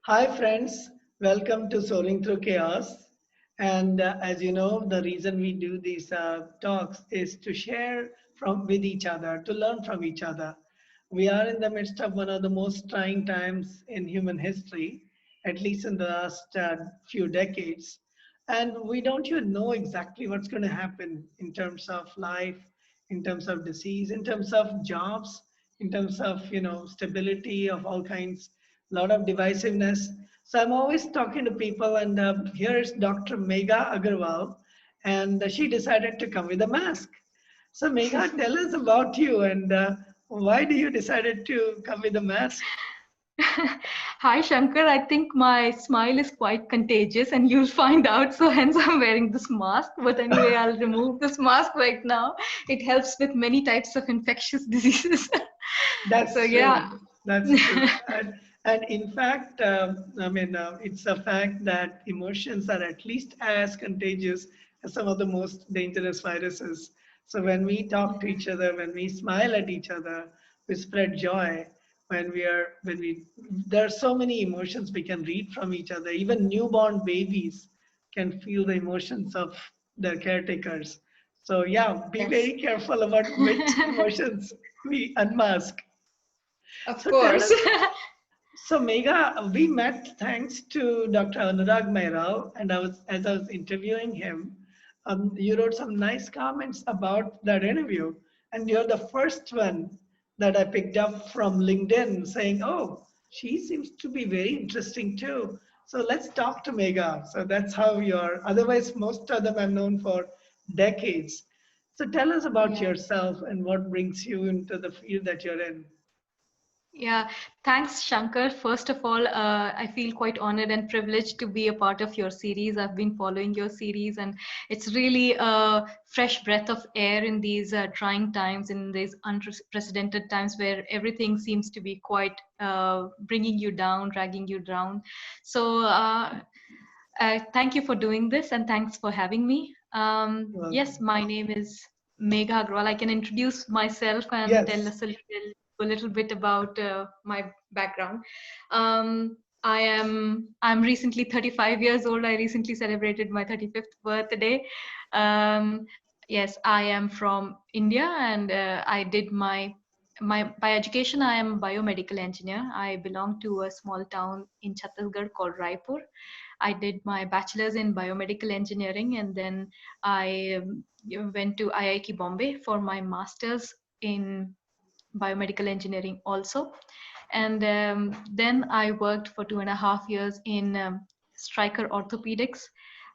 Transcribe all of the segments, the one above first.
Hi, friends. Welcome to Soaring Through Chaos. And as you know, the reason we do these talks is to share from with each other, to learn from each other. We are in the midst of one of the most trying times in human history, at least in the last few decades. And we don't even know exactly what's going to happen in terms of life, in terms of disease, in terms of jobs, in terms of stability of all kinds, a lot of divisiveness. So I'm always talking to people, and here is Dr. Megha Agrawal, and she decided to come with a mask. So Megha, tell us about you, and why do you decided to come with a mask? Hi Shankar, I think my smile is quite contagious and you'll find out. So hence I'm wearing this mask. But anyway, I'll remove this mask right now. It helps with many types of infectious diseases. So That's yeah. true. That's true. And in fact, it's a fact that emotions are at least as contagious as some of the most dangerous viruses. So when we talk to each other, when we smile at each other, we spread joy. There are so many emotions we can read from each other. Even newborn babies can feel the emotions of their caretakers. So yeah, be Yes. very careful about which emotions we unmask. Of So tell course. us, so Megha, we met thanks to Dr. Anurag Mehra, and as I was interviewing him, you wrote some nice comments about that interview, and you're the first one that I picked up from LinkedIn saying, "Oh, she seems to be very interesting too." So let's talk to Megha. So that's how you're. Otherwise, most of them I've known for decades. So tell us about Yeah. yourself and what brings you into the field that you're in. Yeah, thanks, Shankar. First of all, I feel quite honored and privileged to be a part of your series. I've been following your series, and it's really a fresh breath of air in these trying times, in these unprecedented times where everything seems to be quite bringing you down, dragging you down. So, thank you for doing this, and thanks for having me. You're Yes, welcome. my name is Megha Agrawal. I can introduce myself and tell Yes. us a little bit about my background. I'm recently 35 years old. I recently celebrated my 35th birthday. Um, yes, I am from India, and I did my by education I am a biomedical engineer. I belong to a small town in Chhattisgarh called Raipur. I did my bachelor's in biomedical engineering, and then I went to IIT Bombay for my master's in biomedical engineering also. And then I worked for 2.5 years in Stryker Orthopedics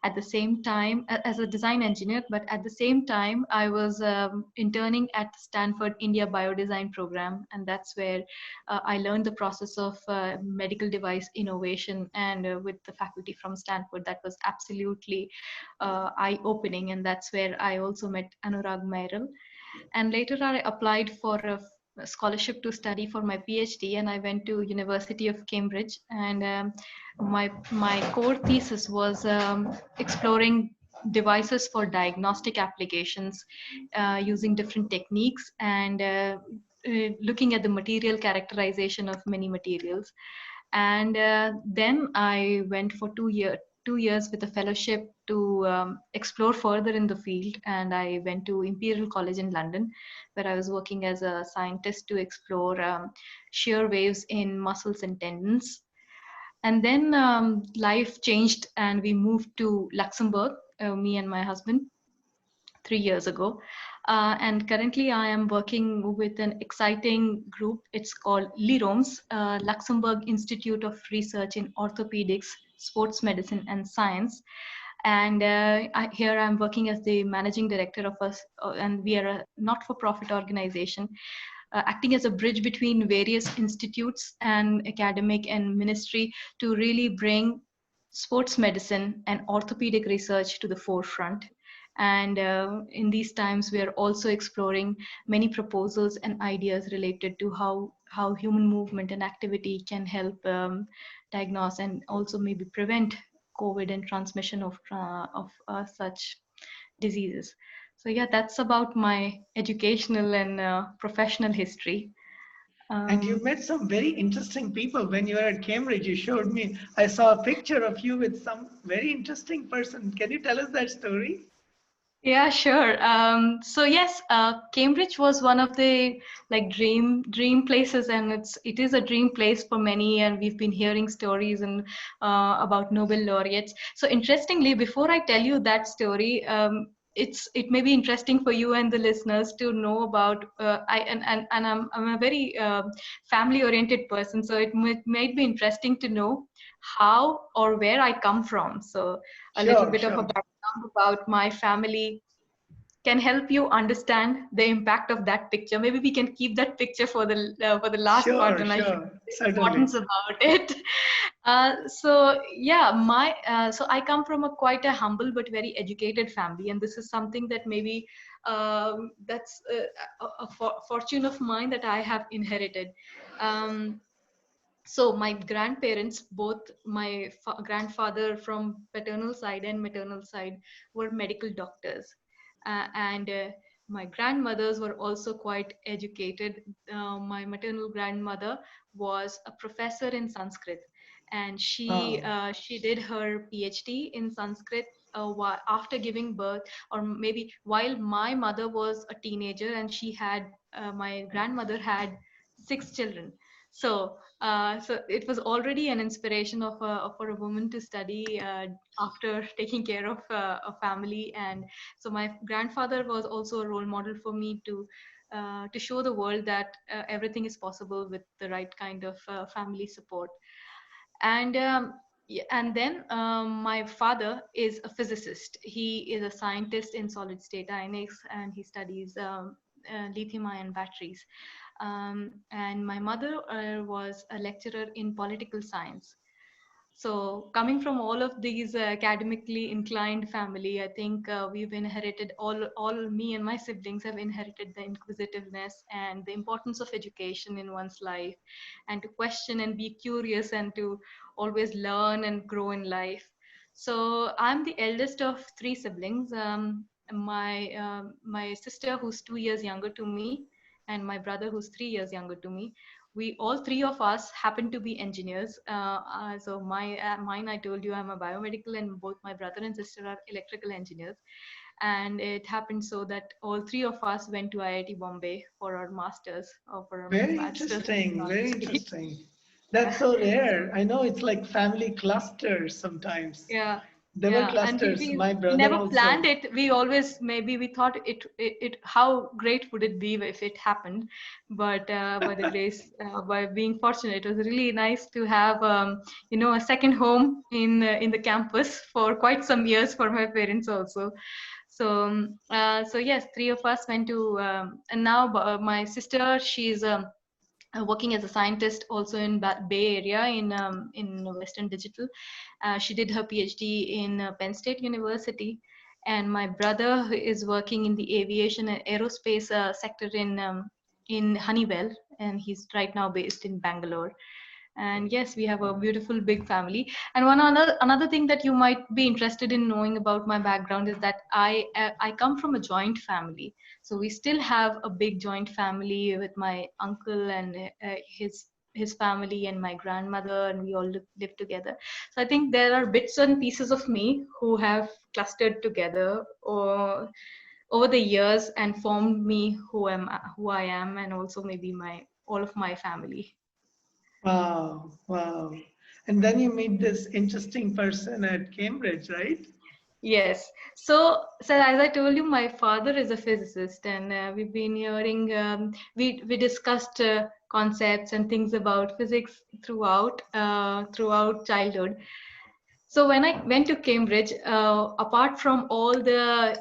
at the same time as a design engineer, but at the same time I was interning at the Stanford India Biodesign program, and that's where I learned the process of medical device innovation, and with the faculty from Stanford, that was absolutely eye-opening, and that's where I also met Anurag Mehral. And later I applied for a scholarship to study for my PhD, and I went to University of Cambridge, and my core thesis was exploring devices for diagnostic applications using different techniques, and looking at the material characterization of many materials. And then I went for 2 years with a fellowship to explore further in the field, and I went to Imperial College in London, where I was working as a scientist to explore shear waves in muscles and tendons. And then life changed, and we moved to Luxembourg, me and my husband, 3 years ago. And currently, I am working with an exciting group. It's called LIROMS, Luxembourg Institute of Research in Orthopedics, Sports Medicine, and Science. And here I'm working as the managing director of us, and we are a not-for-profit organization acting as a bridge between various institutes and academic and ministry to really bring sports medicine and orthopedic research to the forefront. And in these times, we are also exploring many proposals and ideas related to how human movement and activity can help diagnose and also maybe prevent COVID and transmission of such diseases. So yeah, that's about my educational and professional history. And you Um, met some very interesting people when you were at Cambridge. You showed me, I saw a picture of you with some very interesting person. Can you tell us that story? Yeah, sure. So yes, Cambridge was one of the like dream places, and it is a dream place for many. And we've been hearing stories and about Nobel laureates. So interestingly, before I tell you that story, it may be interesting for you and the listeners to know about. I'm a very family oriented person, so it might be interesting to know how or where I come from. So a little Sure, bit of a sure, background about my family can help you understand the impact of that picture. Maybe we can keep that picture for the last part, sure, and I show sure, the certainly. importance about it. So yeah, so I come from a quite a humble but very educated family, and this is something that maybe that's a fortune of mine that I have inherited. Um, so my grandparents, both my grandfather from paternal side and maternal side, were medical doctors, and my grandmothers were also quite educated. My maternal grandmother was a professor in Sanskrit, and Wow. she did her PhD in Sanskrit after giving birth, or maybe while my mother was a teenager, and my grandmother had 6 children. So it was already an inspiration for a woman to study after taking care of a family. And so my grandfather was also a role model for me to show the world that everything is possible with the right kind of family support. And then my father is a physicist. He is a scientist in solid state dynamics, and he studies lithium ion batteries. And my mother was a lecturer in political science. So coming from all of these academically inclined family, I think we've inherited all me and my siblings have inherited the inquisitiveness and the importance of education in one's life, and to question and be curious and to always learn and grow in life. So I'm the eldest of three siblings. My sister, who's 2 years younger to me, and my brother, who's 3 years younger to me, we all three of us happen to be engineers. So mine, I told you, I'm a biomedical, and both my brother and sister are electrical engineers. And it happened so that all three of us went to IIT Bombay for our masters or for our Very bachelor's in interesting, very technology. interesting. That's Yeah. so So rare. I know it's like family clusters sometimes. yeah, There were yeah, and we, clusters. we My we brother never planned also. it. We always, maybe we thought it how great would it be if it happened, but by the grace, by being fortunate, it was really nice to have a second home in the campus for quite some years for my parents also. So yes, three of us went to, and now my sister, she's working as a scientist also in Bay Area in Western Digital. She did her PhD in Penn State University, and my brother who is working in the aviation and aerospace sector in Honeywell, and he's right now based in Bangalore. And yes, we have a beautiful big family. And another thing that you might be interested in knowing about my background is that I come from a joint family. So we still have a big joint family with my uncle and his family and my grandmother, and we all live together. So I think there are bits and pieces of me who have clustered together or over the years and formed me who I am, and also maybe my all of my family. Wow, wow. And then you meet this interesting person at Cambridge, right? Yes. So as I told you, my father is a physicist, and we've been hearing, we discussed concepts and things about physics throughout childhood. So when I went to Cambridge, apart from all the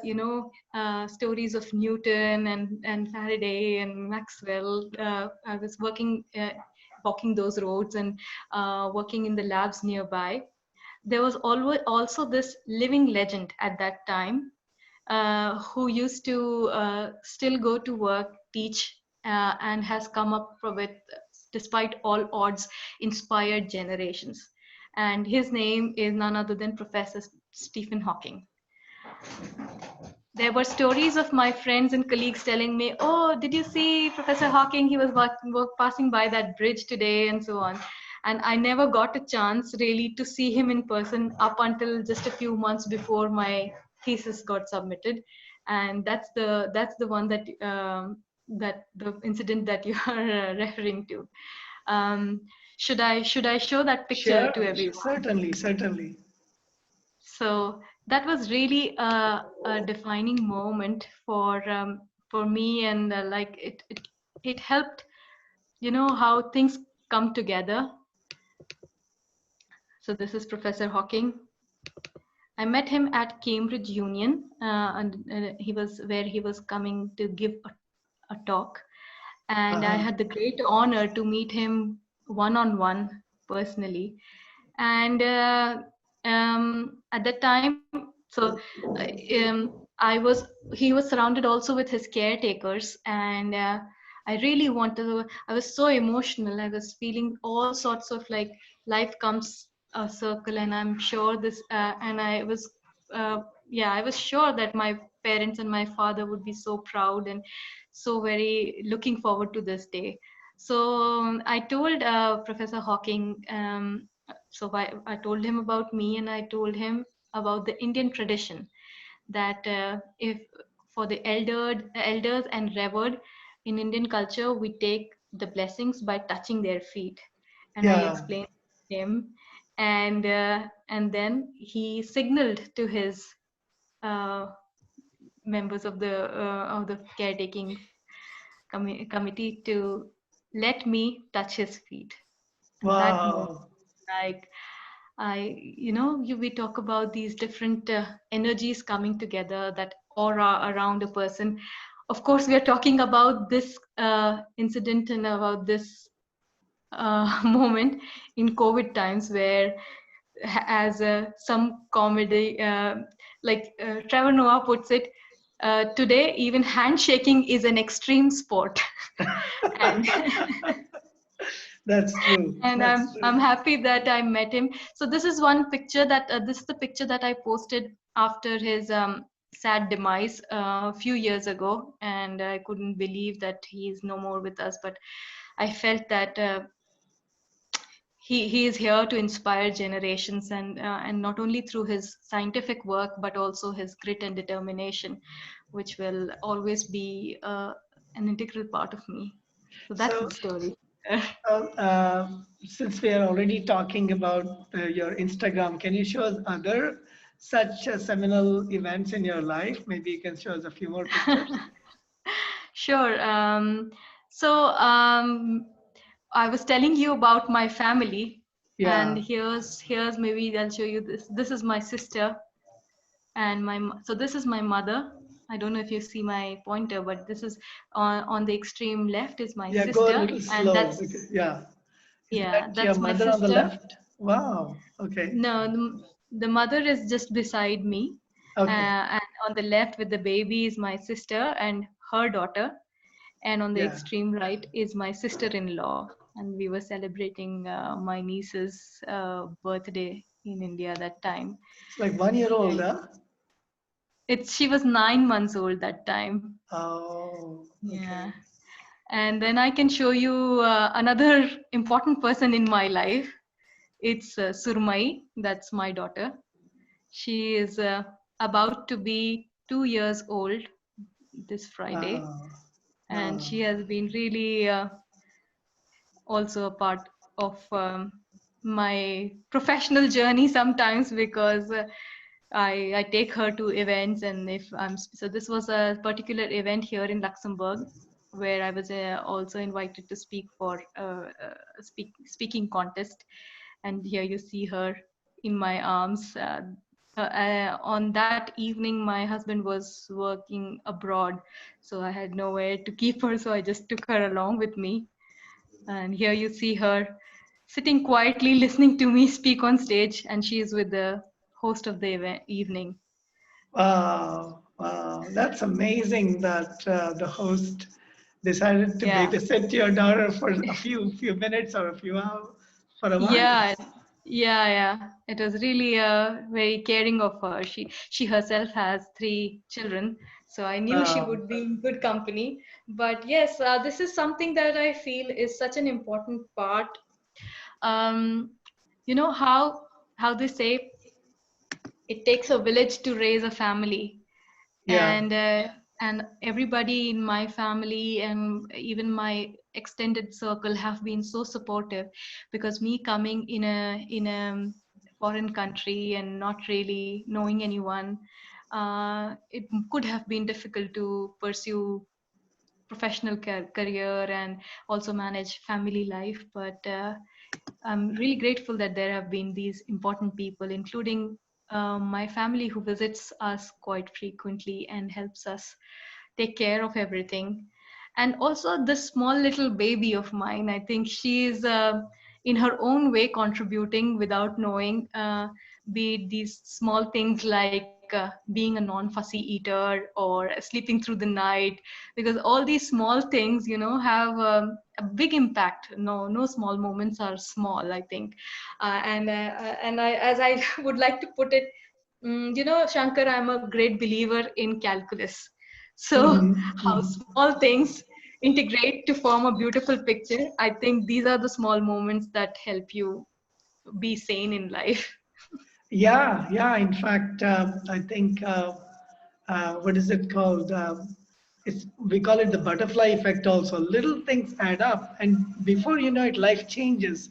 stories of Newton and Faraday and Maxwell, I was walking those roads and working in the labs nearby. There was always also this living legend at that time who used to still go to work, teach, and has come up with, despite all odds, inspired generations. And his name is none other than Professor Stephen Hawking. there were stories of my friends and colleagues telling me, "Oh, did you see Professor Hawking? He was passing by that bridge today," and so on. And I never got a chance really to see him in person up until just a few months before my thesis got submitted. And that's the one that the incident that you are referring to. Um, should I show that picture Sure, to everyone? certainly, certainly. So that was really a defining moment for me, and like it helped, how things come together. So this is Professor Hawking. I met him at Cambridge Union, and he was coming to give a talk, and I Uh-huh. had the great honor to meet him one on one personally. And at that time, so I was he was surrounded also with his caretakers, and I really wanted to, I was so emotional. I was feeling all sorts of like life comes a circle, and I'm sure this and I was yeah, I was sure that my parents and my father would be so proud and so very looking forward to this day. So I told Professor Hawking, I told him about me, and I told him about the Indian tradition that if for the elders and revered in Indian culture, we take the blessings by touching their feet. And I Yeah. explained to him, and then he signaled to his uh, members of the caretaking committee to let me touch his feet. And that moment, Wow. like we talk about these different energies coming together, that aura around a person. Of course, we are talking about this incident and about this moment in COVID times, where as some comedy, like Trevor Noah puts it, today even handshaking is an extreme sport. And That's true. and That's I'm true. happy that I met him. So this is one picture that this is the picture that I posted after his sad demise a few years ago, and I couldn't believe that he is no more with us. But I felt that he is here to inspire generations, and not only through his scientific work, but also his grit and determination, which will always be an integral part of me. So that's So, the story. well, since we are already talking about your Instagram, can you show us other such seminal events in your life? Maybe you can show us a few more pictures. Sure. So I was telling you about my family, and Yeah. here's maybe I'll show you this. This is my sister, and so this is my mother. I don't know if you see my pointer, but this is on the extreme left is my Yeah, go a sister, little and slow because, that's yeah. Is yeah, that your that's my mother on the sister. left? Wow. Okay. No, the mother is just beside me, Okay. and on the left with the baby is my sister and her daughter, and on the Yeah. extreme right is my sister-in-law, and we were celebrating my niece's birthday in India that time. It's like 1 year old, And huh? it's she was 9 months old that time. Oh, Yeah. okay. And then I can show you another important person in my life. It's Surmai, that's my daughter. She is about to be 2 years old this Friday, Wow. and Wow. she has been really also a part of my professional journey sometimes, because I take her to events, and if so this was a particular event here in Luxembourg where I was also invited to speak for speaking contest, and here you see her in my arms. On that evening, my husband was working abroad, so I had nowhere to keep her, so I just took her along with me. And here you see her sitting quietly listening to me speak on stage, and she is with the host of the evening. Wow. Wow. That's amazing that the host decided to Yeah. babysit your daughter for a few minutes or a few hours for a while. Yeah. Yeah. It was really very caring of her. She herself has three children, so I knew she Wow. would be in good company. But yes, this is something that I feel is such an important part. Um, you know how they say it takes a village to raise a family, Yeah. and everybody in my family and even my extended circle have been so supportive, because me coming in a foreign country and not really knowing anyone, it could have been difficult to pursue professional career and also manage family life. But I'm really grateful that there have been these important people, including my family, who visits us quite frequently and helps us take care of everything. And also, this small little baby of mine, I think she is in her own way contributing without knowing, be it these small things like being a non-fussy eater or sleeping through the night, because all these small things, have a big impact. No small moments are small, I think. And as I would like to put it, Shankar, I'm a great believer in calculus. So, how Hmm. small things integrate to form a beautiful picture. I think these are the small moments that help you be sane in life. Yeah, yeah. In fact, I think what is it called? We call it the butterfly effect. Also, little things add up, and before you know it, life changes,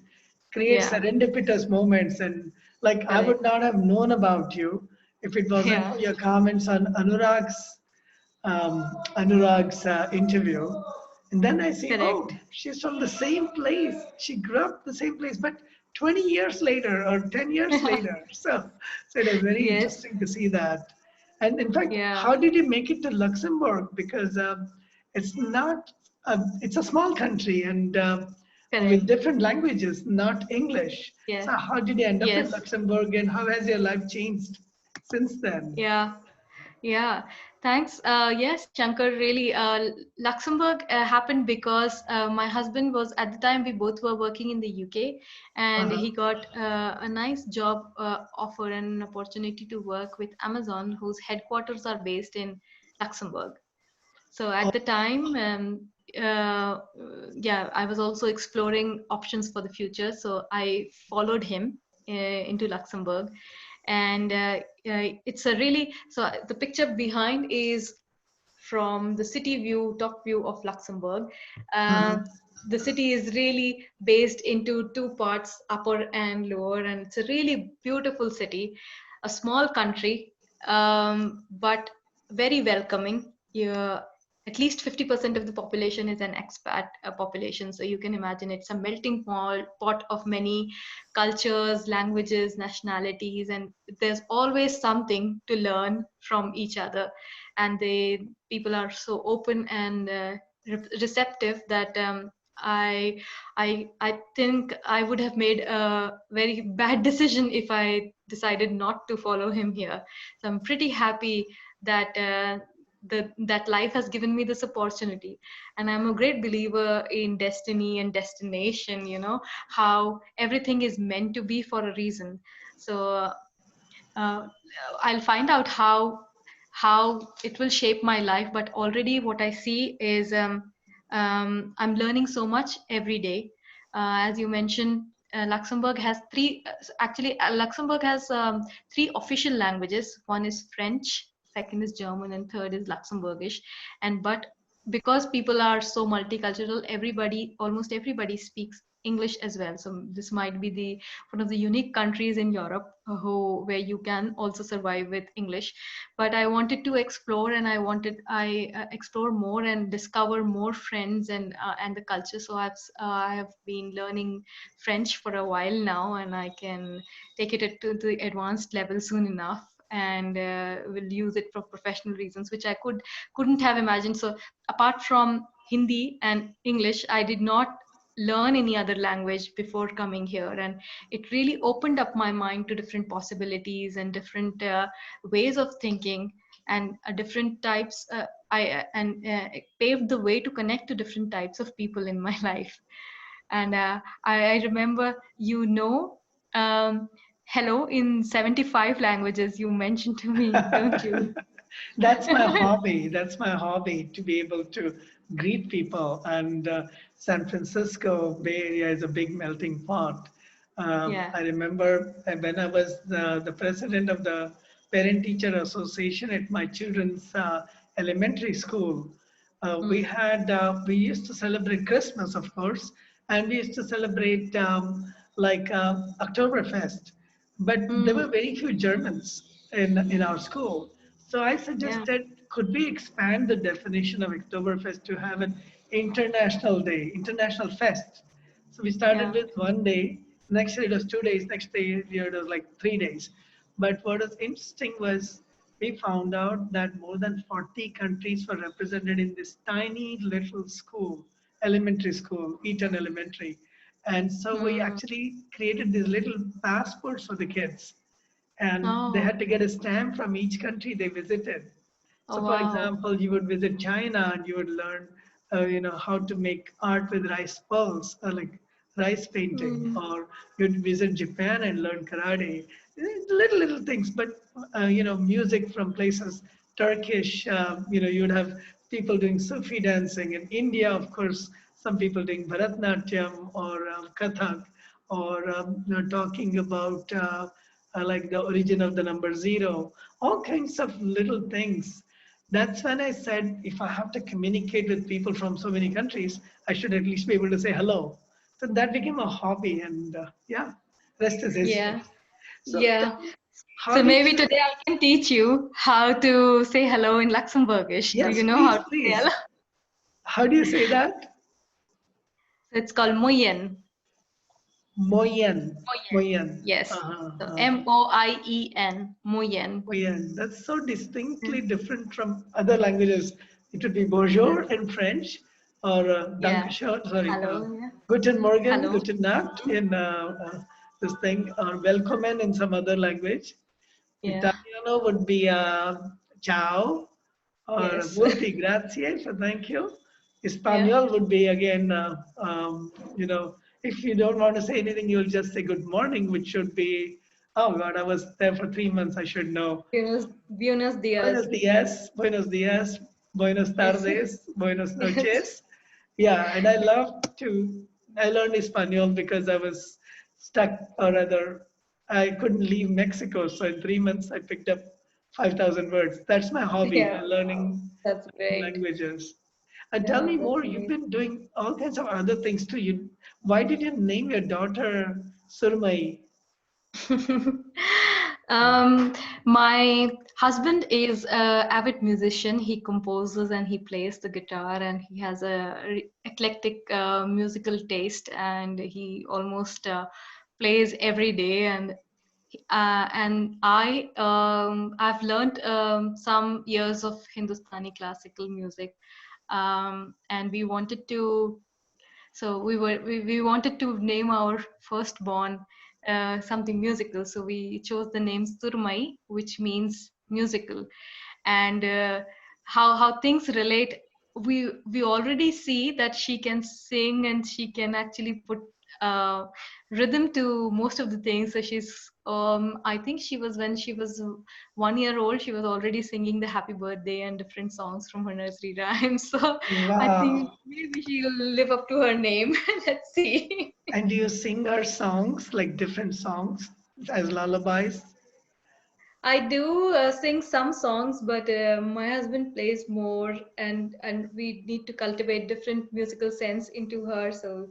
creates Yeah, serendipitous moments. And like I would correct. not have known about you if it wasn't Yeah, for your comments on Anurag's interview. And then I see, oh, correct. she's from the same place. She grew up the same place, but 20 years later or 10 years later. So it was very Yes, interesting to see that. And in fact, yeah, how did you make it to Luxembourg? Because it's not, it's a small country and with correct. different languages, not English. So Yes, how did you end up in yes, Luxembourg and how has your life changed since then? yeah. Yeah, thanks. Yes, Shankar, really, Luxembourg happened because my husband was, at the time, we both were working in the UK, and Uh-huh. he got a nice job offer and an opportunity to work with Amazon, whose headquarters are based in Luxembourg. So at the time, uh, yeah, I was also exploring options for the future. So I followed him into Luxembourg, and it's a really, so the picture behind is from the city view, top view of Luxembourg. Uh, Uh-huh. the city is really based into two parts, upper and lower, and it's a really beautiful city, a small country, but very welcoming. Yeah, at least 50% of the population is an expat population, so you can imagine it's a melting pot of many cultures, languages, nationalities, and there's always something to learn from each other. And they people are so open and receptive that I I think I would have made a very bad decision if I decided not to follow him here. So I'm pretty happy that that life has given me this opportunity, and I'm a great believer in destiny and destination. How everything is meant to be for a reason. So uh, I'll find out how it will shape my life. But already, what I see is I'm learning so much every day. As you mentioned, Luxembourg has Luxembourg has three official languages. One is French, second is German, and third is Luxembourgish. And but because people are so multicultural, almost everybody speaks English as well. So this might be the one of the unique countries in Europe where you can also survive with English. But I wanted to explore, and I explore more and discover more friends and the culture. So I have been learning French for a while now, and I can take it to the advanced level soon enough. And will use it for professional reasons, which I couldn't have imagined. So apart from Hindi and English, I did not learn any other language before coming here, and it really opened up my mind to different possibilities and different ways of thinking, and different types I and it paved the way to connect to different types of people in my life. And I remember, Um, Hello in 75 languages you mentioned to me, don't you? That's my hobby. That's my hobby to be able to greet people. And San Francisco Bay Area is a big melting pot. Yeah. I remember when I was the president of the Parent Teacher Association at my children's elementary school. Mm. We used to celebrate Christmas, of course, and we used to celebrate like Oktoberfest, but there were Mm. very few Germans in our school. So I Yeah. suggested, could we expand the definition of Oktoberfest to have an international day, international fest? So we started Yeah. with one day. Next year it was 2 days. Next year it was like 3 days. But what was interesting was we found out that more than 40 countries were represented in this tiny little school, elementary school, Eton Elementary. And so we Mm. actually created these little passports for the kids. And they Oh. had to get a stamp from each country they visited. Oh, So, for wow. example, you would visit China and you would learn, how to make art with rice pearls, or like rice painting, Mm. or you'd visit Japan and learn karate. Little things, but music from places. Turkish, you'd have people doing Sufi dancing. In India, of course, some people doing Bharatnatyam or Kathak, or talking about like the origin of the number zero, all kinds of little things. That's when I said, if I have to communicate with people from so many countries, I should at least be able to say hello. So that became a hobby, and yeah, rest is history. Yeah. So tell Yeah. me, how So did maybe you? today I can teach you how to say hello in Luxembourgish. Do Yes, you know how please, to say please. hello? How do you say that? So it's called moyen. Moyen, Moyen. Moyen. Yes. So Uh-huh. Moien. Moyen. Moyen. That's so distinctly different from other languages. It would be bonjour Yes. in French, or Yeah. Dankeschön, sorry, Hello. Yeah. Guten Morgen, Hello. Guten Nacht in this thing, or Willkommen in some other language. Yeah. Italiano would be ciao, or Yes. multi grazie, so thank you. Yeah. Espanol would be again, if you don't want to say anything, you'll just say good morning, which should be, oh God, I was there for 3 months, I should know. Buenos Buenos dias. días, buenos días, buenas Yes. tardes, buenas Yes. noches. Yeah, and I learned Espanol because I was stuck, or rather, I couldn't leave Mexico. So in 3 months, I picked up 5,000 words. That's my hobby, Yeah. Wow. learning That's great. languages. And tell Yeah, me that's more, you've amazing. been doing all kinds of other things too. Why did you name your daughter Surmai? Um, my husband is a avid musician. He composes and he plays the guitar, and he has a eclectic musical taste, and he almost plays every day. And I've learned some years of Hindustani classical music, and we wanted to name our firstborn something musical. So we chose the name Surmai, which means musical. And how things relate, we already see that she can sing and she can actually put uh, rhythm to most of the things. So I think she was when she was 1 year old, she was already singing the happy birthday and different songs from her nursery rhymes. So I think Wow. maybe she'll live up to her name. Let's see. And do you sing her songs, like different songs as lullabies? I do sing some songs, but my husband plays more, and we need to cultivate different musical sense into her. So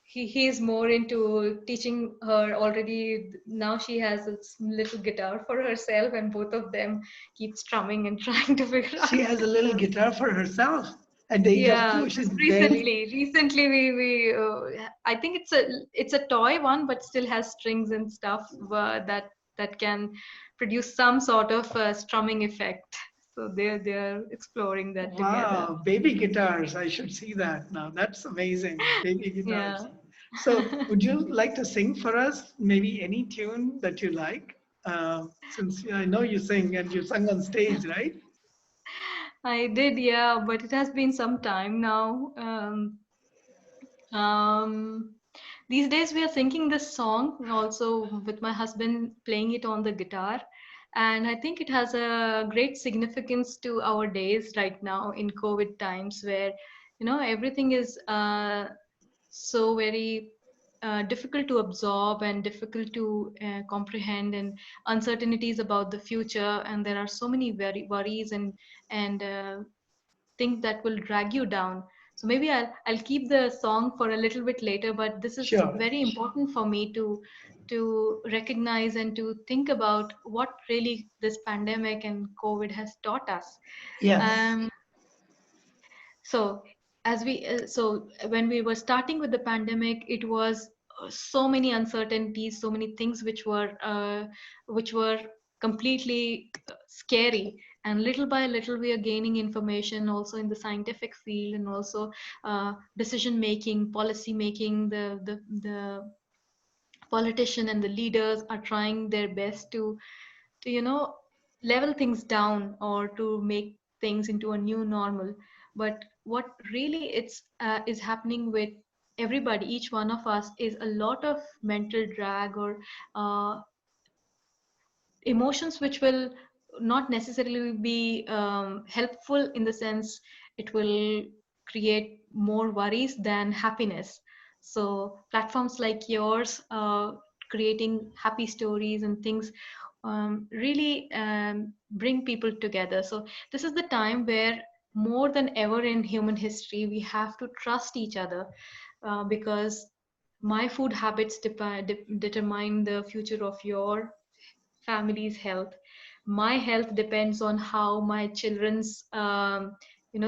he's more into teaching her already. Now she has a little guitar for herself, and both of them keep strumming and trying to figure out. She has a little guitar for herself at the age of Yeah, 2. She's just barely. recently we I think it's a toy one, but still has strings and stuff that can produce some sort of strumming effect. So they're exploring that together. Wow, baby guitars. I should see that now. That's amazing. Baby Yeah. guitars. So, would you like to sing for us? Maybe any tune that you like? Since I know you sing and you sung on stage, right? I did, yeah, but it has been some time now. Um, these days we are singing this song also with my husband playing it on the guitar. And I think it has a great significance to our days right now in COVID times where, everything is so very difficult to absorb and difficult to comprehend, and uncertainties about the future, and there are so many very worries and things that will drag you down. So maybe I'll keep the song for a little bit later, but this is Sure. very important for me to recognize and to think about what really this pandemic and COVID has taught us. Yes. um, so so when we were starting with the pandemic, it was so many uncertainties, so many things which were completely scary. And little by little we are gaining information also in the scientific field, and also decision making, policy making. The politician and the leaders are trying their best to level things down or to make things into a new normal. But what really is happening with everybody, each one of us, is a lot of mental drag or uh, emotions which will not necessarily be helpful, in the sense it will create more worries than happiness. So platforms like yours, creating happy stories and things, really bring people together. So this is the time where, more than ever in human history, we have to trust each other, because my food habits determine the future of your family's health. My health depends on how my children's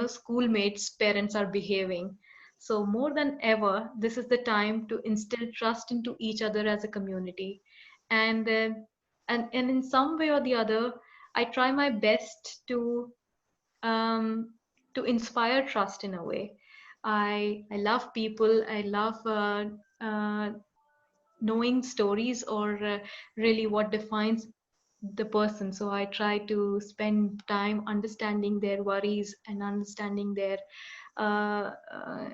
schoolmates parents are behaving. So more than ever, this is the time to instill trust into each other as a community. And uh, and and in some way or the other, I try my best um, to inspire trust in a way. I love people. I love uh, knowing stories, or really what defines the person. So I try to spend time understanding their worries and understanding their uh, uh,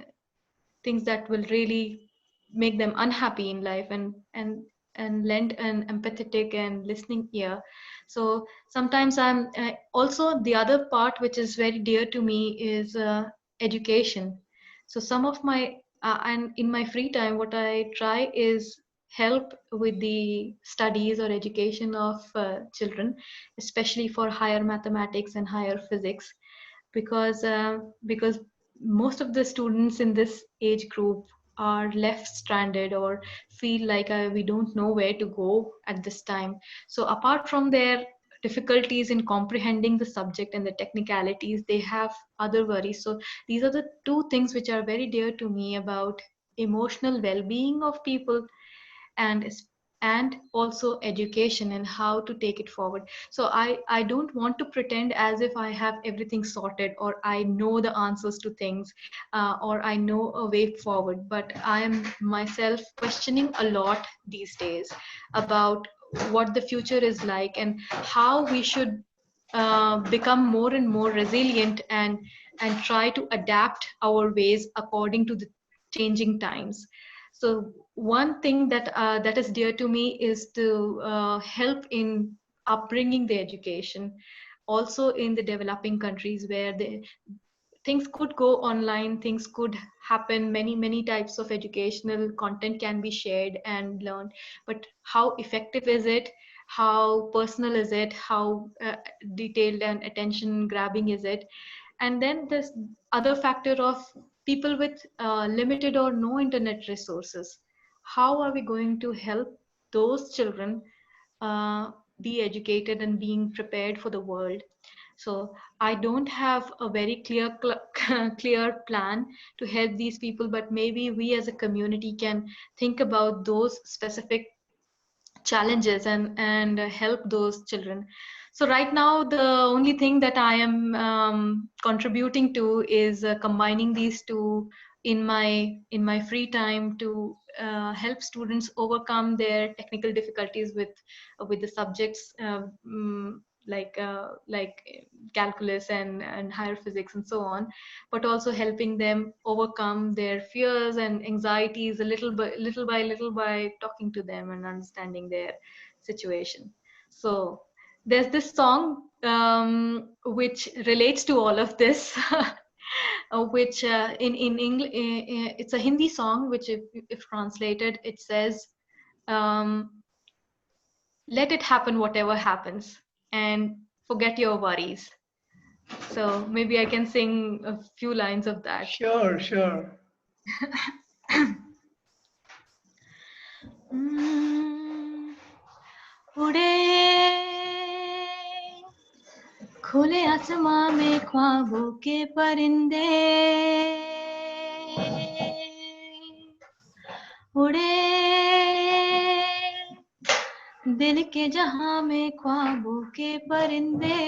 things that will really make them unhappy in life, and lend an empathetic and listening ear. So sometimes I'm also, the other part which is very dear to me is education. So some of my and in my free time, what I try is help with the studies or education of children, especially for higher mathematics and higher physics, because most of the students in this age group are left stranded, or feel like we don't know where to go at this time. So apart from their difficulties in comprehending the subject and the technicalities, they have other worries. So these are the two things which are very dear to me about emotional well-being of people, and and also education and how to take it forward. So I don't want to pretend as if I have everything sorted, or I know the answers to things, or I know a way forward. But I am myself questioning a lot these days about what the future is like, and how we should become more and more resilient, and try to adapt our ways according to the changing times. So one thing that is dear to me is to help in upbringing the education, also in the developing countries where things could go online, things could happen, many types of educational content can be shared and learned. But how effective is it? How personal is it? How detailed and attention grabbing is it? And then this other factor of people with limited or no internet resources. How are we going to help those children uh, be educated and being prepared for the world? So I don't have a very clear plan to help these people, but maybe we as a community can think about those specific challenges and help those children. So right now the only thing that I am contributing to is combining these two in my free time to help students overcome their technical difficulties with the subjects, like calculus and higher physics and so on, but also helping them overcome their fears and anxieties a little by talking to them and understanding their situation. So there's this song which relates to all of this, which in English, it's a Hindi song, which if translated, it says, um, let it happen whatever happens, and forget your worries. So maybe I can sing a few lines of that. Sure, sure. उड़े खुले आसमां में ख्वाबों के परिंदे, उड़े दिल के जहां में ख्वाबों के परिंदे,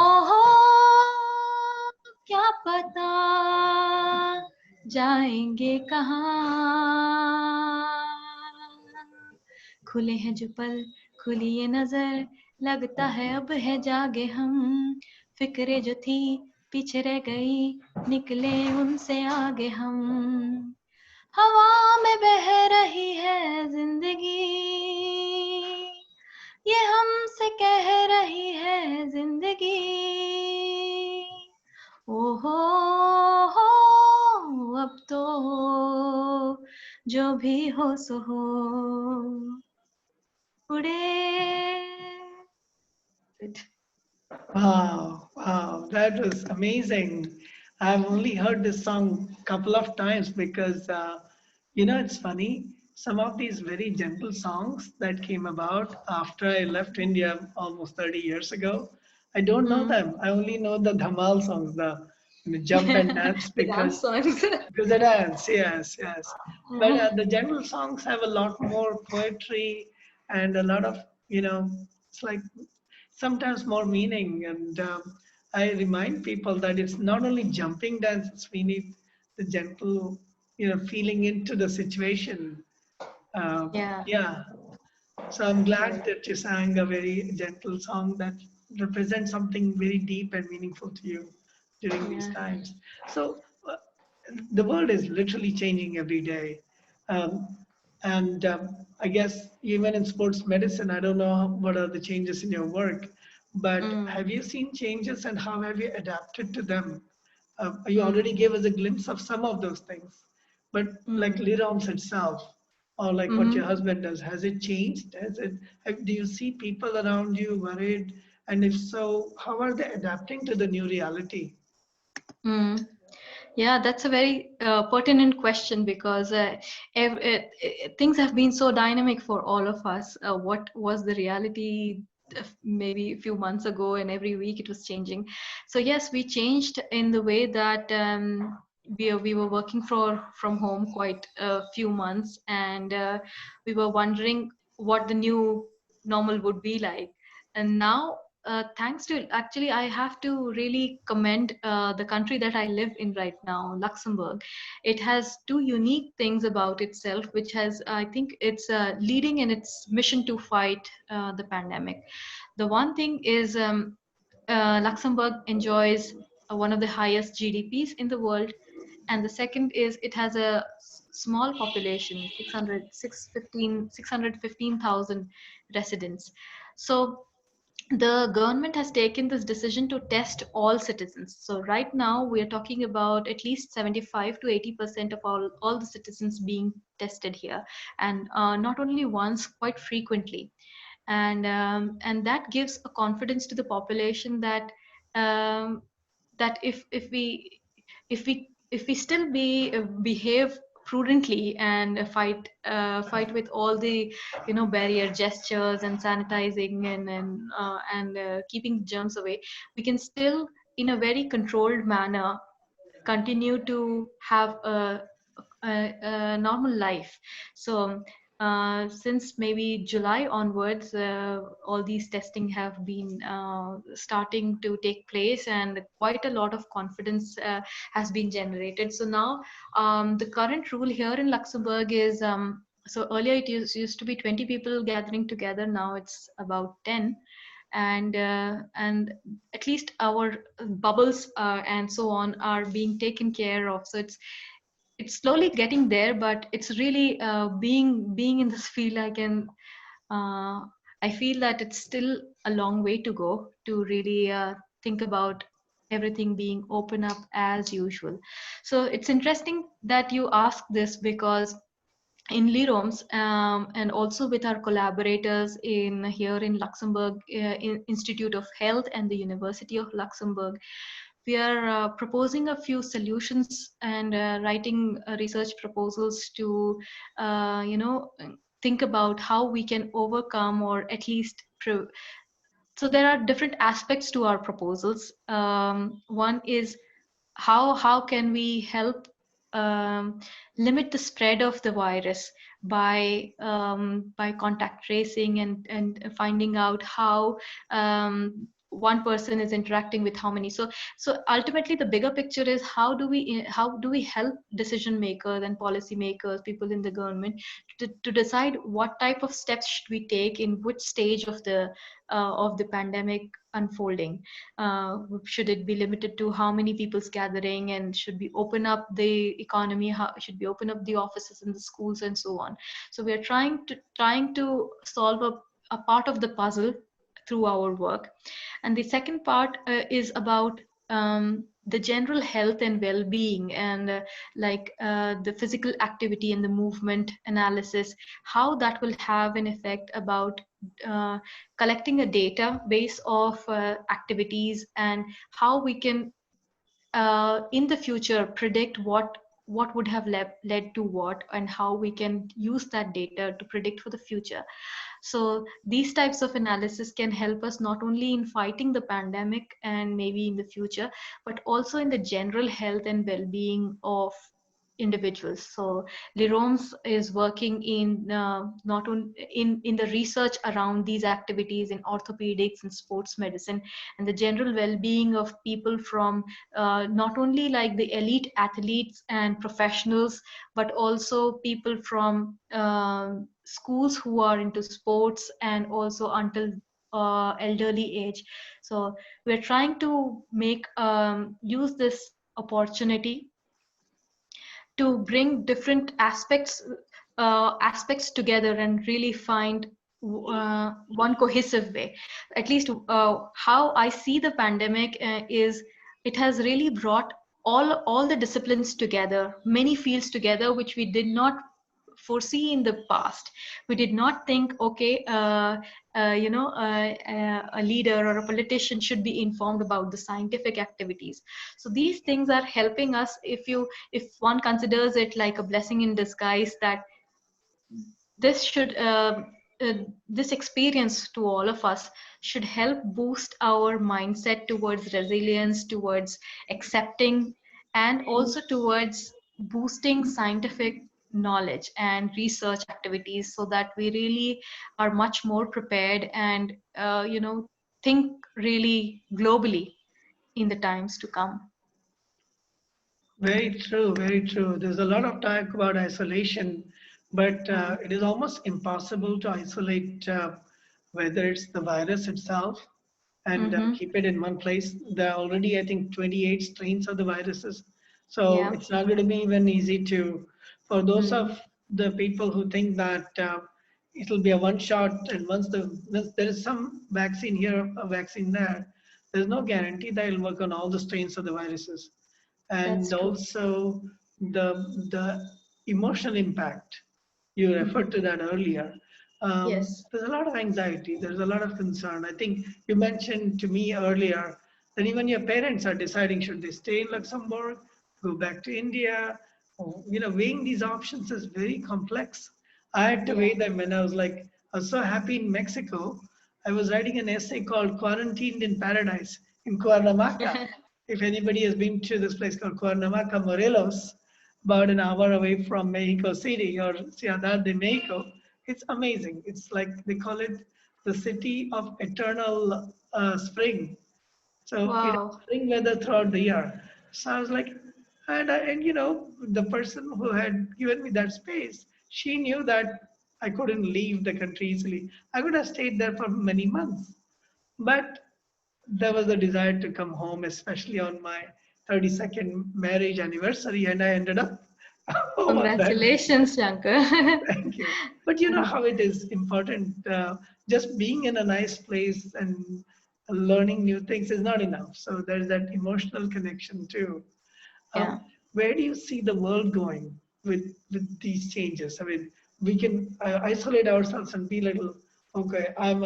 ओहो क्या पता जाएंगे कहाँ, खुले हैं जो पल खुली ये नजर, लगता है अब है जागे हम, फिक्रे जो थी पीछे रह गई, निकले उनसे आगे हम, हवा में बह रही है जिंदगी, ये हमसे कह रही है जिंदगी, ओहो हो अब तो जो भी हो सो हो, उड़े. Wow, wow, that was amazing. I've only heard this song a couple of times because, it's funny. Some of these very gentle songs that came about after I left India almost 30 years ago, I don't know Mm. them. I only know the Dhamal songs, the jump and dance The dance songs. because the dance, yes, yes. But the gentle songs have a lot more poetry and a lot of, it's like sometimes more meaning. And I remind people that it's not only jumping dances, we need the gentle, feeling into the situation. Yeah, Yeah. So I'm glad right. that you sang a very gentle song that represents something very deep and meaningful to you during these Yeah. times. So the world is literally changing every day. Um, and I guess even in sports medicine, I don't know what are the changes in your work, but Mm. have you seen changes and how have you adapted to them? You already Mm. gave us a glimpse of some of those things, but like Mm. Liroms itself, or like what your Mm-hmm. husband does, has it changed? Do you see people around you worried? And if so, how are they adapting to the new reality? Mm. Yeah, that's a very pertinent question because things have been so dynamic for all of us. What was the reality maybe a few months ago, and every week it was changing. So yes, we changed in the way that we were working from home quite a few months, and we were wondering what the new normal would be like. And now, thanks to, actually, I have to really commend the country that I live in right now, Luxembourg. It has two unique things about itself, which has, I think, it's leading in its mission to fight the pandemic. The one thing is, Luxembourg enjoys one of the highest GDPs in the world, and the second is it has a small population, 615,000 residents. So the government has taken this decision to test all citizens. So right now we are talking about at least 75 to 80% of all the citizens being tested here, and not only once, quite frequently. And that gives a confidence to the population that um, that if we still behave prudently and fight with all the barrier gestures and sanitizing and keeping germs away, we can still in a very controlled manner continue to have a normal life. So since maybe July onwards, all these testing have been starting to take place, and quite a lot of confidence has been generated. So now the current rule here in Luxembourg is So earlier it used to be 20 people gathering together. Now it's about 10, and at least our bubbles and so on are being taken care of. So it's slowly getting there, but it's really being in this field. Uh, I feel that it's still a long way to go to really think about everything being open up as usual. So it's interesting that you ask this, because in Liroms, and also with our collaborators in here in Luxembourg, Institute of Health and the University of Luxembourg, we are proposing a few solutions and writing research proposals to, you know, think about how we can overcome, or at least so there are different aspects to our proposals. One is how can we help limit the spread of the virus by contact tracing, and finding out how one person is interacting with how many. So ultimately the bigger picture is how do we help decision makers and policy makers, people in the government, to decide what type of steps should we take in which stage of the pandemic unfolding. Should it be limited to how many people's gathering, and should we open up the economy, how should we open up the offices and the schools and so on. So we are trying to solve a part of the puzzle through our work. And the second part is about the general health and well-being, and the physical activity and the movement analysis, how that will have an effect about uh, collecting a database of activities, and how we can in the future predict what would have led to what, and how we can use that data to predict for the future. So these types of analysis can help us not only in fighting the pandemic and maybe in the future, but also in the general health and well-being of individuals. So Leroms is working in not only in the research around these activities in orthopedics and sports medicine, and the general well-being of people from not only like the elite athletes and professionals, but also people from schools who are into sports, and also until elderly age. So we're trying to make use this opportunity to bring different aspects together and really find one cohesive way. At least how I see the pandemic is it has really brought all the disciplines together, many fields together, which we did not foresee in the past. We did not think, okay, a leader or a politician should be informed about the scientific activities. So these things are helping us, if one considers it like a blessing in disguise, that this should uh, this experience to all of us should help boost our mindset towards resilience, towards accepting, and also towards boosting scientific knowledge and research activities, so that we really are much more prepared and think really globally in the times to come. Very true, very true. There's a lot of talk about isolation, but Mm. it is almost impossible to isolate whether it's the virus itself and Mm-hmm. keep it in one place. There are already, I think, 28 strains of the viruses. So Yeah. it's not going to be even easy to, for those Mm. of the people who think that it'll be a one shot, and once there is some vaccine here, a vaccine there, there's no guarantee that it'll work on all the strains of the viruses. And That's true. also the emotional impact. You referred to that earlier. Yes. There's a lot of anxiety. There's a lot of concern. I think you mentioned to me earlier that even your parents are deciding should they stay in Luxembourg, go back to India. Weighing these options is very complex. I had to Yeah. weigh them when I was so happy in Mexico. I was writing an essay called "Quarantined in Paradise" in Cuernavaca. If anybody has been to this place called Cuernavaca, Morelos, about an hour away from Mexico City or Ciudad de Mexico, it's amazing. It's like they call it the city of eternal spring. So it has Wow. spring weather throughout the year. So I was like, and the person who had given me that space She knew that I couldn't leave the country easily. I could have stayed there for many months, but there was a desire to come home, especially on my 32nd marriage anniversary, and I ended up over that. Congratulations, Shankar. Thank you. But you know how it is important. Just being in a nice place and learning new things is not enough. So there's that emotional connection too. Yeah, Where do you see the world going with these changes? I mean, we can isolate ourselves and be little, okay, I'm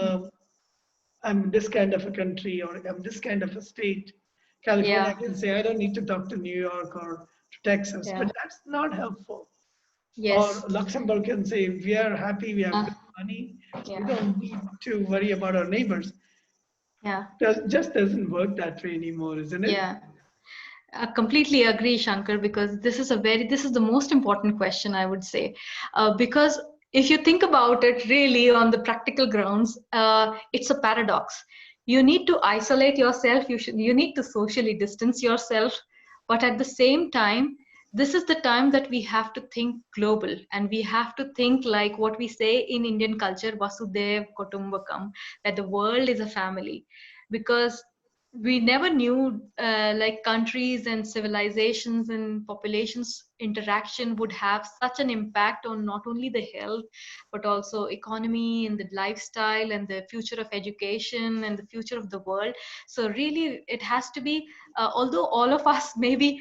this kind of a country or I'm this kind of a state. California yeah, can say, I don't need to talk to New York or to Texas, but yeah. that's not helpful. Or Yes. Luxembourg can say, we are happy, we have Uh, good money, we yeah, don't need to worry about our neighbors. yeah, That just doesn't work that way anymore, isn't it? yeah. I completely agree, Shankar, because this is the most important question, I would say. Because if you think about it really on the practical grounds, it's a paradox. You need to isolate yourself, you need to socially distance yourself, but at the same time, this is the time that we have to think global and we have to think like what we say in Indian culture, Vasudev Kutumbakam, that the world is a family. Because we never knew like countries and civilizations and populations interaction would have such an impact on not only the health but also economy and the lifestyle and the future of education and the future of the world. So really it has to be although all of us maybe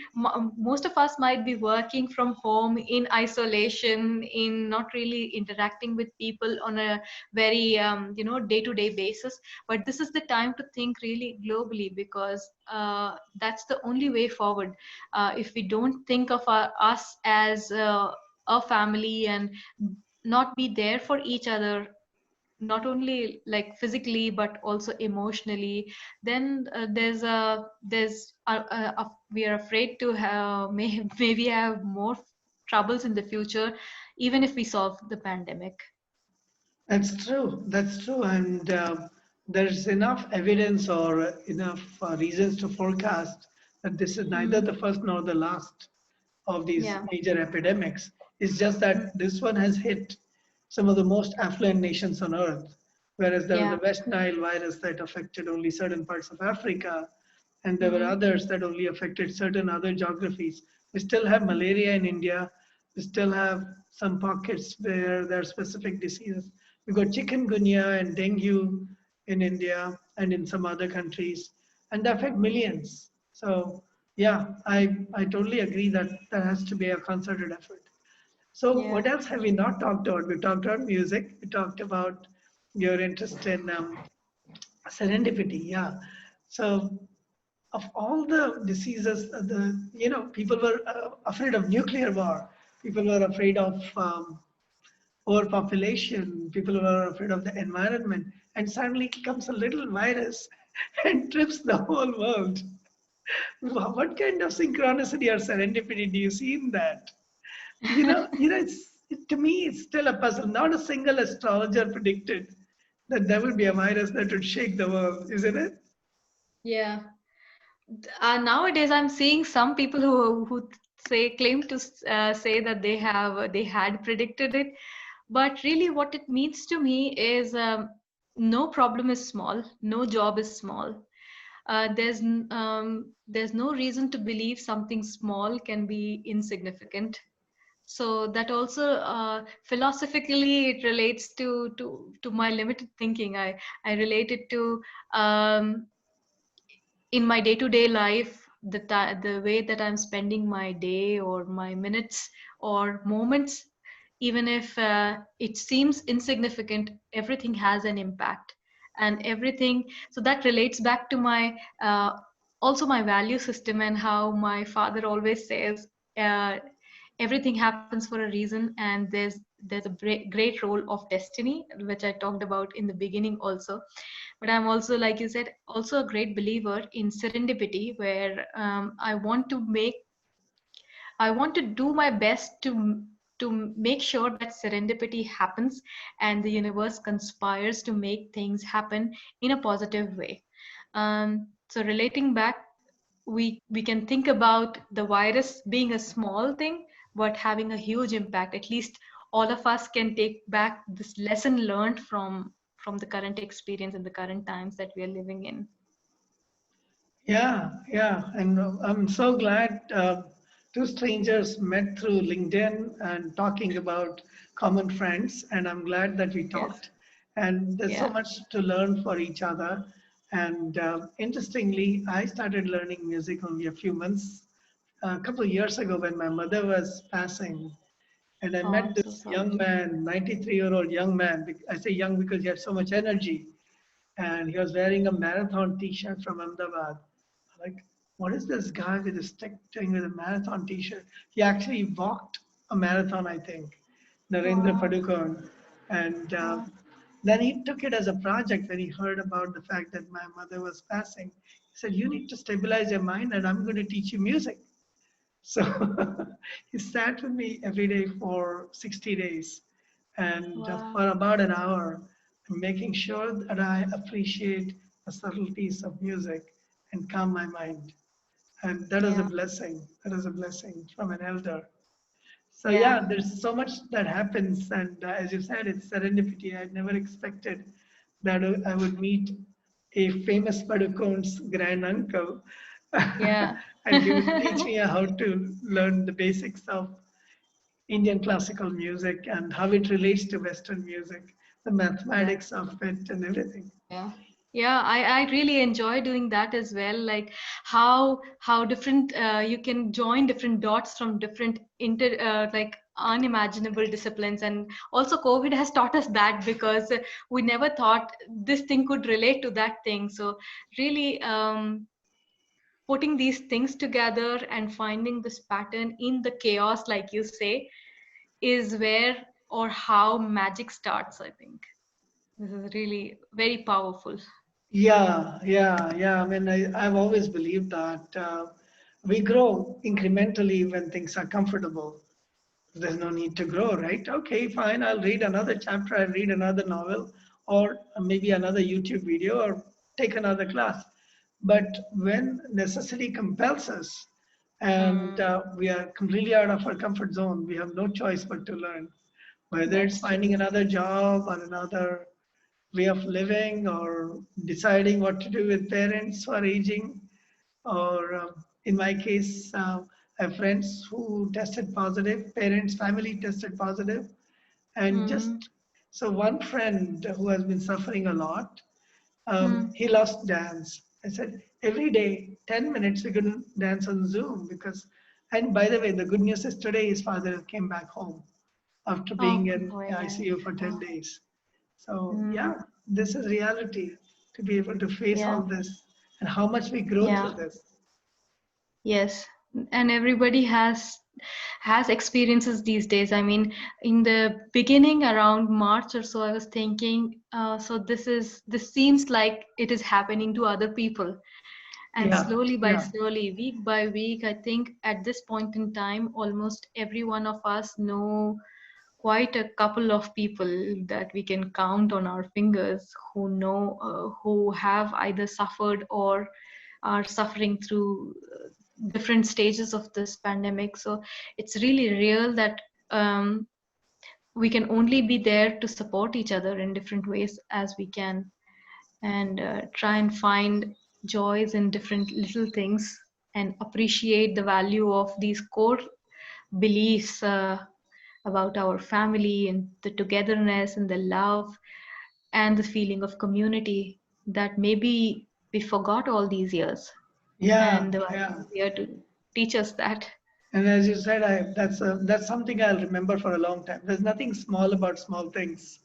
most of us might be working from home in isolation in not really interacting with people on a very day to day basis, but this is the time to think really globally because that's the only way forward. If we don't think of us as a family and not be there for each other, not only like physically but also emotionally, then we are afraid to have maybe have more troubles in the future even if we solve the pandemic. That's true. That's true. And there's enough evidence or enough reasons to forecast that this is neither Mm. the first nor the last of these Yeah. major epidemics. It's just that this one has hit some of the most affluent nations on earth, whereas there was the Yeah. West Nile virus that affected only certain parts of Africa, and there were Mm-hmm. others that only affected certain other geographies. We still have malaria in India. We still have some pockets where there are specific diseases. We've got chikungunya and dengue in India and in some other countries, and they affect millions. So, yeah, I totally agree that there has to be a concerted effort. So, Yeah. what else have we not talked about? We talked about music. We talked about your interest in serendipity. Yeah. So, of all the diseases, people were afraid of nuclear war. People were afraid of overpopulation. People were afraid of the environment, and suddenly comes a little virus and trips the whole world. What kind of synchronicity or serendipity do you see in that? To me, it's still a puzzle. Not a single astrologer predicted that there would be a virus that would shake the world, isn't it? Yeah. Nowadays I'm seeing some people who say claim to say that they had predicted it, but really what it means to me is no problem is small, no job is small. There's no reason to believe something small can be insignificant. So that also philosophically it relates to my limited thinking. I relate it to um, in my day-to-day life, the way that I'm spending my day or my minutes or moments, even if it seems insignificant, everything has an impact. And everything, so that relates back to my also my value system and how my father always says uh, everything happens for a reason, and there's a great role of destiny, which I talked about in the beginning also. But I'm also, like you said, also a great believer in serendipity, where I want to do my best to make sure that serendipity happens and the universe conspires to make things happen in a positive way. So relating back, we can think about the virus being a small thing but having a huge impact, at least all of us can take back this lesson learned from the current experience and the current times that we are living in. Yeah, yeah. And I'm so glad two strangers met through LinkedIn and talking about common friends. And I'm glad that we Yes. talked. And there's so Yeah. much to learn for each other. And interestingly, I started learning music only a few months, a couple of years ago when my mother was passing. And I Oh, I'm met so this young sorry. man, 93-year-old young man. I say young because he had so much energy. And he was wearing a marathon T-shirt from Ahmedabad. Like, what is this guy with a stick doing with a marathon T-shirt? He actually walked a marathon, I think, Narendra Wow. Padukone. And Wow. then he took it as a project when he heard about the fact that my mother was passing. He said, "You need to stabilize your mind, and I'm going to teach you music." So he sat with me every day for 60 days and Wow. for about an hour, making sure that I appreciate the subtleties of music and calm my mind. And that is a Yeah. blessing. That is a blessing from an elder. So Yeah. yeah, there's so much that happens, and as you said, it's serendipity. I never expected that I would meet a famous Padukone's grand uncle, Yeah. and he would teach me how to learn the basics of Indian classical music and how it relates to Western music, the mathematics That's of it, and everything. Yeah. Yeah, I really enjoy doing that as well. Like how different you can join different dots from different like unimaginable disciplines. And also COVID has taught us that, because we never thought this thing could relate to that thing. So really putting these things together and finding this pattern in the chaos, like you say, is where or how magic starts, I think. This is really very powerful. Yeah, yeah, yeah. I mean, I've always believed that we grow incrementally when things are comfortable. There's no need to grow, right? Okay, fine. I'll read another chapter. I'll read another novel, or maybe another YouTube video, or take another class. But when necessity compels us, and Mm, we are completely out of our comfort zone, we have no choice but to learn. Whether it's that's finding true. another job or another way of living, or deciding what to do with parents who are aging, or in my case, I have friends who tested positive, parents, family tested positive, and Mm-hmm. just so one friend who has been suffering a lot, Mm. he lost dance. I said, every day, 10 minutes, we can dance on Zoom because, and by the way, the good news is today his father came back home after being Oh, in very nice. ICU for 10 Wow. days. So Mm, yeah, this is reality to be able to face all yeah. this and how much we grow Yeah. through this. Yes. And everybody has experiences these days. I mean, in the beginning, around March or so, I was thinking, so this seems like it is happening to other people. And Yeah, slowly by yeah, slowly, week by week, I think at this point in time, almost every one of us know quite a couple of people that we can count on our fingers who know, who have either suffered or are suffering through different stages of this pandemic. So it's really real that we can only be there to support each other in different ways as we can, and try and find joys in different little things and appreciate the value of these core beliefs about our family and the togetherness and the love and the feeling of community that maybe we forgot all these years, yeah, and the yeah. Bible is here to teach us that. And as you said, that's something I'll remember for a long time. There's nothing small about small things.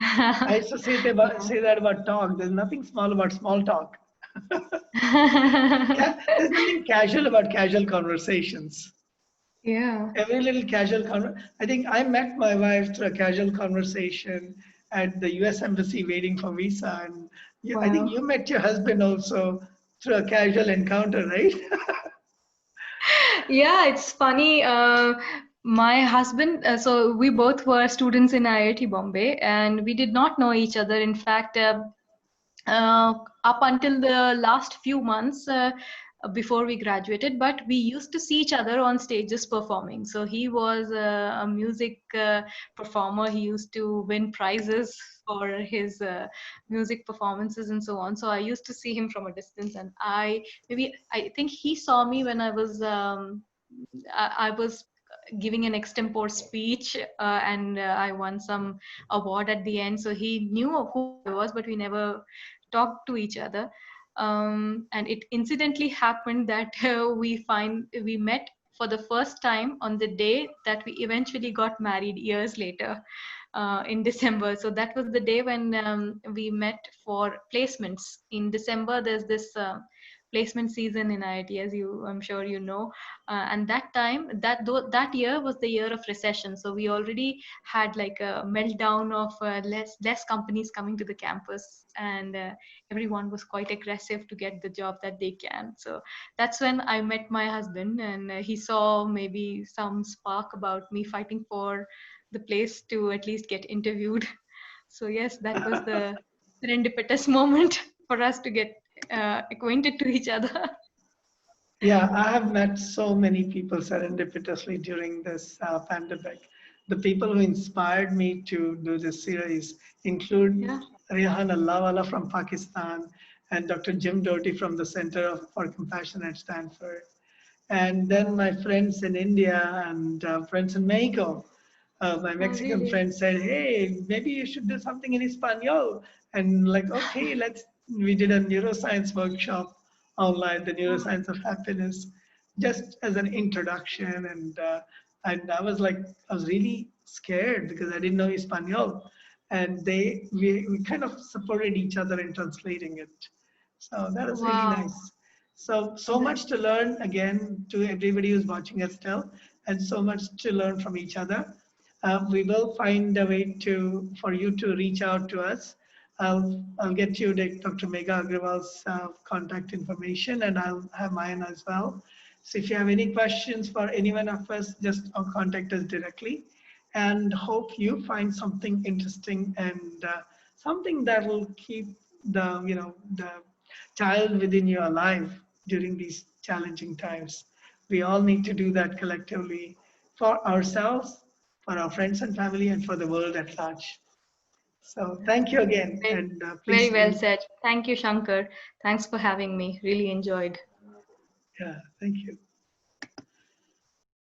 I used to Yeah. say that about talk. There's nothing small about small talk. There's nothing casual about casual conversations. Yeah. Every little I think I met my wife through a casual conversation at the US Embassy waiting for visa. And I think Wow. you met your husband also through a casual encounter, right? Yeah, it's funny. My husband, so we both were students in IIT Bombay, and we did not know each other. In fact, uh, up until the last few months, before we graduated, but we used to see each other on stages performing. So he was a music performer. He used to win prizes for his music performances and so on. So I used to see him from a distance, and I think he saw me when I was giving an extempore speech, and I won some award at the end. So he knew of who I was, but we never talked to each other. And it incidentally happened that we met for the first time on the day that we eventually got married years later, in December. So that was the day when we met for placements. In December, there's this placement season in IIT, as I'm sure you know. And that time, that year was the year of recession. So we already had like a meltdown of less companies coming to the campus, and everyone was quite aggressive to get the job that they can. So that's when I met my husband, and he saw maybe some spark about me fighting for the place to at least get interviewed. So yes, that was the serendipitous moment for us to get acquainted to each other. Yeah, I have met so many people serendipitously during this pandemic. The people who inspired me to do this series include Yeah. Rehan Allahwala from Pakistan and Dr. Jim Doty from the for Compassion at Stanford. And then my friends in India and friends in Mexico. My Oh, Mexican really? friend said, "Hey, maybe you should do something in Espanol." And like, okay, we did a neuroscience workshop online, the Oh, neuroscience of happiness, just as an introduction. And I was really scared because I didn't know Espanol. And we kind of supported each other in translating it. So that was really wow. nice. So That, much to learn again to everybody who's watching us still, and so much to learn from each other. We will find a way for you to reach out to us. I'll get you Dr. Megha Agrawal's contact information, and I'll have mine as well. So if you have any questions for any one of us, just contact us directly. And hope you find something interesting and something that will keep the child within you alive during these challenging times. We all need to do that collectively for ourselves, for our friends and family, and for the world at large. So thank you again, very, and very please well do. said. Thank you, Shankar. Thanks for having me. Really enjoyed. Yeah, thank you.